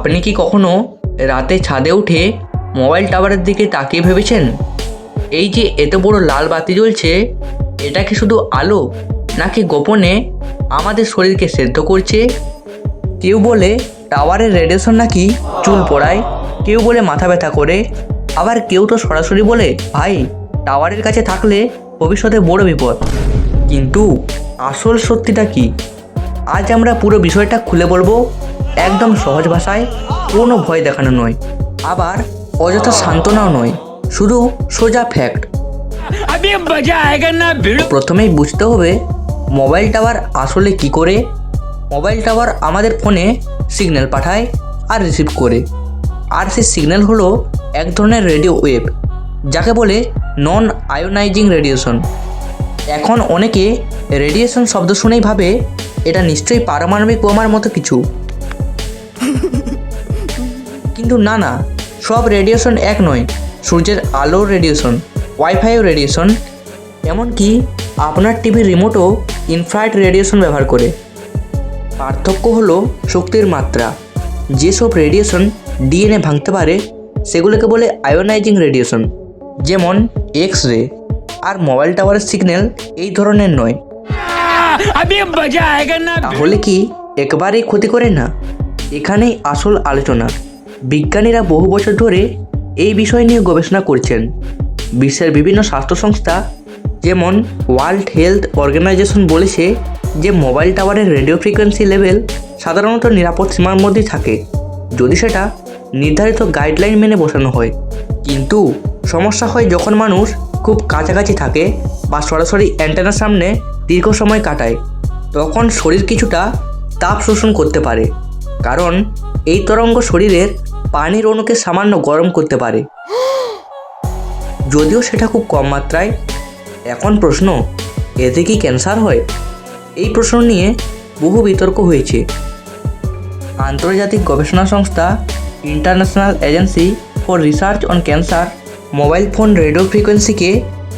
আপনি কি কখনো রাতে ছাদে উঠে মোবাইল টাওয়ারের দিকে তাকিয়ে ভেবেছেন এই যে এত বড় লাল বাতি জ্বলছে, এটা কি শুধু আলো নাকি গোপনে আমাদের শরীরকে সেদ্ধ করছে? কেউ বলে টাওয়ারের রেডিয়েশন নাকি চুল পড়ায়, কেউ বলে মাথা ব্যথা করে, আবার কেউ তো সরাসরি বলে ভাই টাওয়ারের কাছে থাকলে ভবিষ্যতে বড় বিপদ। কিন্তু আসল সত্যিটা কি? আজ আমরা পুরো বিষয়টা খুলে বলবো, একদম সহজ ভাষায়, কোনো ভয় দেখানো নয়, আবার অযথা সান্ত্বনাও নয়, শুধু সোজা ফ্যাক্ট। প্রথমেই বুঝতে হবে মোবাইল টাওয়ার আসলে কি করে। মোবাইল টাওয়ার আমাদের ফোনে সিগন্যাল পাঠায় আর রিসিভ করে, আর সেই সিগন্যাল হলো এক ধরনের রেডিও ওয়েভ, যাকে বলে নন আয়োনাইজিং রেডিয়েশন। এখন অনেকে রেডিয়েশন শব্দ শুনেই ভাবে এটা নিশ্চয়ই পারমাণবিক বোমার মতো কিছু, কিন্তু না না, সব রেডিয়েশন এক নয়। সূর্যের আলোর রেডিয়েশন, ওয়াইফাইও রেডিয়েশন, এমনকি আপনার টিভির রিমোটও ইনফ্রারেড রেডিয়েশন ব্যবহার করে। পার্থক্য হলো শক্তির মাত্রা। যেসব রেডিয়েশন ডিএনএ ভাঙতে পারে সেগুলোকে বলে আয়োনাইজিং রেডিয়েশন, যেমন এক্স রে। আর মোবাইল টাওয়ারের সিগন্যাল এই ধরনের নয়। তাহলে কি একবারেই ক্ষতি করে না? এখানেই আসল আলোচনা। বিজ্ঞানীরা বহু বছর ধরে এই বিষয় নিয়ে গবেষণা করছেন। বিশ্বের বিভিন্ন স্বাস্থ্য সংস্থা যেমন ওয়ার্ল্ড হেলথ অর্গানাইজেশন বলেছে যে মোবাইল টাওয়ারের রেডিও ফ্রিকোয়েন্সি লেভেল সাধারণত নিরাপদ সীমার মধ্যেই থাকে, যদি সেটা নির্ধারিত গাইডলাইন মেনে বসানো হয়। কিন্তু সমস্যা হয় যখন মানুষ খুব কাছাকাছি থাকে বা সরাসরি অ্যান্টেনার সামনে দীর্ঘ সময় কাটায়, তখন শরীর কিছুটা তাপ শোষণ করতে পারে, কারণ এই তরঙ্গ শরীরের পানির অণুকে সামান্য গরম করতে পারে, যদিও সেটা খুব কম মাত্রায়। এখন প্রশ্ন, এতে কি ক্যান্সার হয়? এই প্রশ্ন নিয়ে বহু বিতর্ক হয়েছে। আন্তর্জাতিক গবেষণা সংস্থা international agency for research on cancer mobile phone radio ফ্রিকোয়েন্সিকে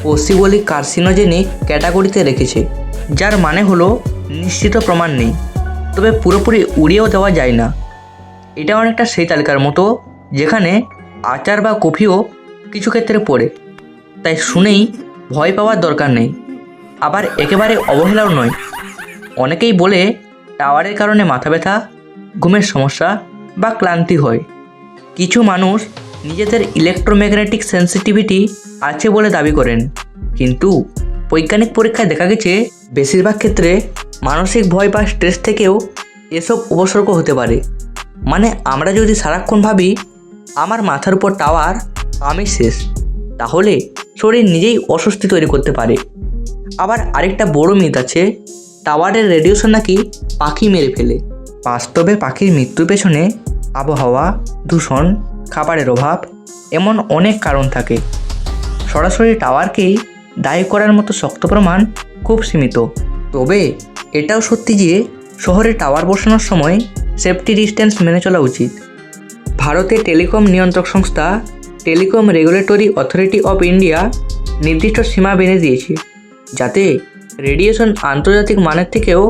পসিবলি কার্সিনোজেনিক ক্যাটাগরিতে রেখেছে, যার মানে হলো নিশ্চিত প্রমাণ নেই, তবে পুরোপুরি উড়িয়েও দেওয়া যায় না। এটা অনেকটা সেই তালিকার মতো যেখানে আচার বা কফিও কিছু ক্ষেত্রে পড়ে, তাই শুনেই ভয় পাওয়ার দরকার নেই, আবার একেবারে অবহেলাও নয়। অনেকেই বলে টাওয়ারের কারণে মাথা ব্যথা, ঘুমের সমস্যা বা ক্লান্তি হয়। কিছু মানুষ নিজেদের ইলেকট্রোম্যাগনেটিক সেন্সিটিভিটি আছে বলে দাবি করেন, কিন্তু বৈজ্ঞানিক পরীক্ষায় দেখা গেছে বেশিরভাগ ক্ষেত্রে মানসিক ভয় বা স্ট্রেস থেকেও এসব উপসর্গ হতে পারে। মানে আমরা যদি সারাক্ষণ ভাবি আমার মাথার উপর টাওয়ার, আমি শেষ, তাহলে শরীর নিজেই অস্বস্তি তৈরি করতে পারে। আবার আরেকটা বড় মিথ আছে, টাওয়ারের রেডিয়েশন নাকি পাখি মেরে ফেলে। বাস্তবে পাখির মৃত্যুর পেছনে আবহাওয়া, দূষণ, খাবারের অভাব, এমন অনেক কারণ থাকে। সরাসরি টাওয়ারকেই দায়ী করার মতো শক্ত প্রমাণ খুব সীমিত। তবে এটাও সত্যি যে শহরে টাওয়ার বসানোর সময় সেফটি ডিস্টেন্স মেনে চলা উচিত। ভারতের টেলিকম নিয়ন্ত্রক সংস্থা telecom regulatory authority of India নির্দিষ্ট সীমা বেঁধে দিয়েছে, যাতে রেডিয়েশন আন্তর্জাতিক মানের থেকেও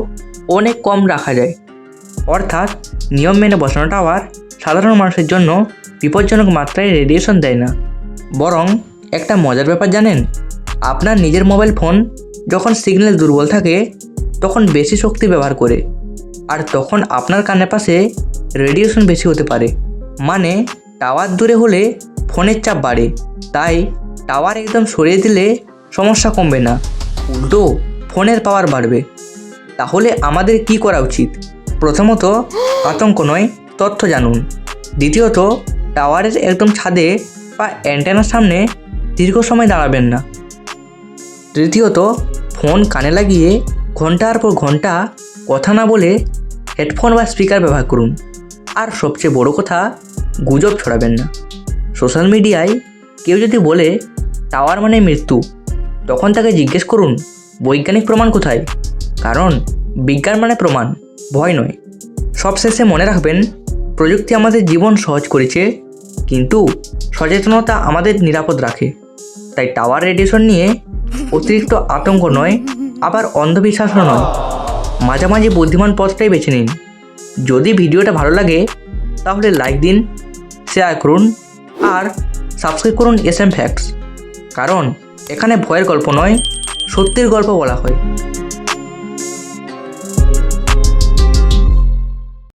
অনেক কম রাখা যায়। অর্থাৎ নিয়ম মেনে বসানো টাওয়ার সাধারণ মানুষের জন্য বিপজ্জনক মাত্রায় রেডিয়েশন দেয় না। বরং একটা মজার ব্যাপার জানেন, আপনার নিজের মোবাইল ফোন যখন সিগন্যাল দুর্বল থাকে তখন বেশি শক্তি ব্যবহার করে, আর তখন আপনার কানের পাশে রেডিয়েশন বেশি হতে পারে। মানে টাওয়ার দূরে হলে ফোনের চাপ বাড়ে, তাই টাওয়ার একদম সরিয়ে দিলে সমস্যা কমবে না, উল্টো ফোনের পাওয়ার বাড়বে। তাহলে আমাদের কি করা উচিত? প্রথমত, আতঙ্ক নয়, তথ্য জানুন। দ্বিতীয়ত, টাওয়ারের একদম ছাদে বা অ্যান্টেনার সামনে দীর্ঘ সময় দাঁড়াবেন না। তৃতীয়ত, ফোন কানে লাগিয়ে ঘন্টার পর ঘন্টা কথা না বলে হেডফোন বা স্পিকার ব্যবহার করুন। আর সবচেয়ে বড় কথা, গুজব ছড়াবেন না। সোশ্যাল মিডিয়ায় কেউ যদি বলে টাওয়ার মানে মৃত্যু, তখন তাকে জিজ্ঞেস করুন বৈজ্ঞানিক প্রমাণ কোথায়, কারণ বিজ্ঞান মানে প্রমাণ, ভয় নয়। সবশেষে মনে রাখবেন, প্রযুক্তি আমাদের জীবন সহজ করেছে, কিন্তু সচেতনতা আমাদের নিরাপদ রাখে। তাই টাওয়ার রেডিয়েশন নিয়ে অতিরিক্ত আতঙ্ক নয়, আবার অন্ধবিশ্বাসও নয়, মাঝামাঝি বুদ্ধিমান পথটাই বেছে নিন। যদি ভিডিওটা ভালো লাগে তাহলে লাইক দিন, শেয়ার করুন আর সাবস্ক্রাইব করুন SM ফ্যাক্টস, কারণ এখানে ভয়ের গল্প নয়, সত্যির গল্প বলা হয়।